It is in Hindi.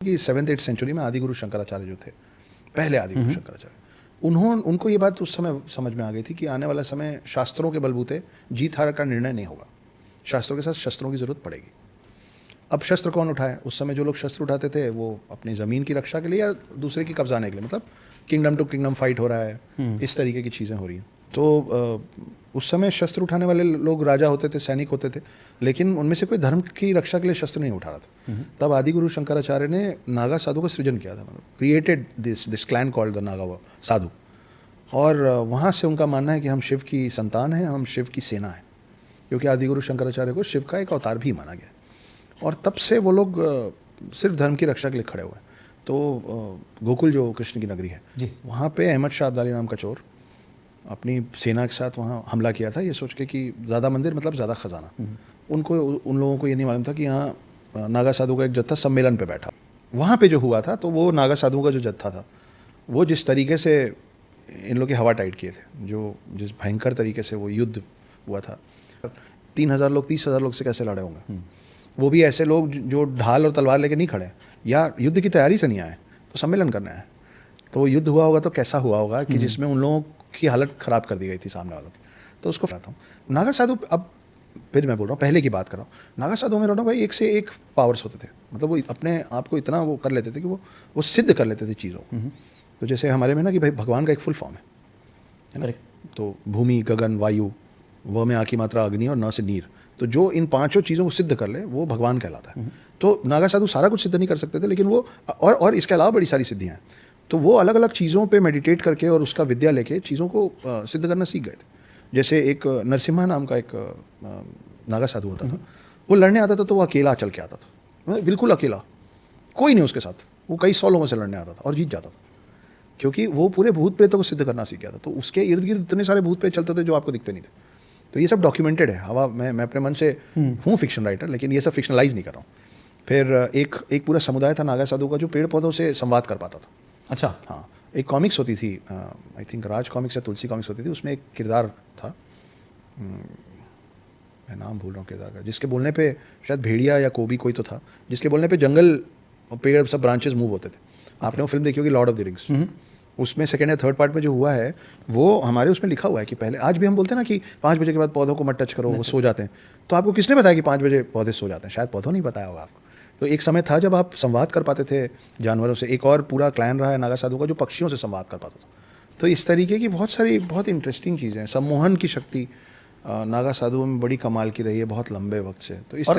कि 7th-8th सेंचुरी में आदिगुरु शंकराचार्य जो थे, पहले आदिगुरु शंकराचार्य, उनको ये बात उस समय समझ में आ गई थी कि आने वाला समय शास्त्रों के बलबूते जीत हार का निर्णय नहीं होगा, शास्त्रों के साथ शस्त्रों की जरूरत पड़ेगी। अब शस्त्र कौन उठाए? उस समय जो लोग शस्त्र उठाते थे वो अपनी ज़मीन की रक्षा के लिए या दूसरे की कब्जाने के लिए, मतलब किंगडम टू किंगडम फाइट हो रहा है, इस तरीके की चीज़ें हो रही हैं। तो उस समय शस्त्र उठाने वाले लोग राजा होते थे, सैनिक होते थे, लेकिन उनमें से कोई धर्म की रक्षा के लिए शस्त्र नहीं उठा रहा था। तब आदिगुरु शंकराचार्य ने नागा साधु का सृजन किया था, मतलब created this clan called the Naga sadhu. और वहाँ से उनका मानना है कि हम शिव की संतान हैं, हम शिव की सेना है, क्योंकि आदिगुरु शंकराचार्य को शिव का एक अवतार भी माना गया। और तब से वो लोग सिर्फ धर्म की रक्षा के लिए खड़े हुए हैं। तो गोकुल जो कृष्ण की नगरी है, वहाँ पे अहमद शाह अब्दाली नाम का चोर अपनी सेना के साथ वहाँ हमला किया था, ये सोच के कि ज़्यादा मंदिर मतलब ज़्यादा खजाना। उन लोगों को ये नहीं मालूम था कि यहाँ नागा साधु का एक जत्था सम्मेलन पे बैठा। वहाँ पे जो हुआ था, तो वो नागा साधु का जो जत्था था, वो जिस तरीके से इन लोग की हवा टाइट किए थे, जिस भयंकर तरीके से वो युद्ध हुआ था, 3,000 लोग 30,000 लोग से कैसे लड़े होंगे? वो भी ऐसे लोग जो ढाल और तलवार लेके नहीं खड़े या युद्ध की तैयारी से नहीं आए, तो सम्मेलन करना है। तो युद्ध हुआ होगा तो कैसा हुआ होगा कि जिसमें उन लोगों की हालत ख़राब कर दी गई थी सामने वालों की। तो उसको बताता हूँ नागा साधु। अब फिर मैं बोल रहा हूँ, पहले की बात कर रहा हूँ, नागा साधु में रहा भाई एक से एक पावर्स होते थे, मतलब वो अपने आप को इतना वो कर लेते थे कि वो सिद्ध कर लेते थे चीज़ों को। तो जैसे हमारे में ना कि भाई भगवान का एक फुल फॉर्म है। तो भूमि, गगन, वायु, व में आ की मात्रा अग्नि और न से नीर, तो जो इन पांचों चीज़ों को सिद्ध कर ले वो भगवान कहलाता है। तो नागा साधु सारा कुछ सिद्ध नहीं कर सकते थे, लेकिन वो और इसके अलावा बड़ी सारी सिद्धियाँ हैं। तो वो अलग अलग चीज़ों पे मेडिटेट करके और उसका विद्या लेके चीज़ों को सिद्ध करना सीख गए थे। जैसे एक नरसिम्हा नाम का एक नागा साधु होता था, वो लड़ने आता था तो वो अकेला चल के आता था, बिल्कुल अकेला, कोई नहीं उसके साथ। वो कई 100 लोगों से लड़ने आता था और जीत जाता था, क्योंकि वो पूरे भूत प्रेतों को सिद्ध करना सीख गया था। तो उसके इर्द गिर्द इतने सारे भूत प्रेत चलते थे जो आपको दिखते नहीं थे। तो ये सब डॉक्यूमेंटेड है। हवा मैं अपने मन से हूँ फिक्शन राइटर, लेकिन ये सब फिक्शनलाइज नहीं कर रहा हूँ। फिर एक पूरा समुदाय था नागा साधु का जो पेड़ पौधों से संवाद कर पाता था। अच्छा। हाँ, एक कॉमिक्स होती थी, आई थिंक राज कॉमिक्स या तुलसी कॉमिक्स होती थी, उसमें एक किरदार था, मैं नाम भूल रहा हूँ किरदार का, जिसके बोलने पे शायद भेड़िया या कोबी कोई तो था, जिसके बोलने पे जंगल और पेड़ सब ब्रांचेस मूव होते थे। आपने वो फिल्म देखी होगी, लॉर्ड ऑफ द रिंग्स। उसमें सेकेंड या थर्ड पार्ट में जो हुआ है वो हमारे उसमें लिखा हुआ है कि पहले, आज भी हम बोलते हैं ना कि 5 बजे के बाद पौधों को मत टच करो, वो सो जाते हैं। तो आपको किसने बताया कि 5 बजे पौधे सो जाते हैं? शायद पौधों नहीं बताया होगा आपको। तो एक समय था जब आप संवाद कर पाते थे जानवरों से। एक और पूरा क्लैन रहा है नागा साधु का जो पक्षियों से संवाद कर पाता था। तो इस तरीके की बहुत सारी बहुत इंटरेस्टिंग चीज़ें हैं। सम्मोहन की शक्ति नागा साधुओं में बड़ी कमाल की रही है बहुत लंबे वक्त से। तो इस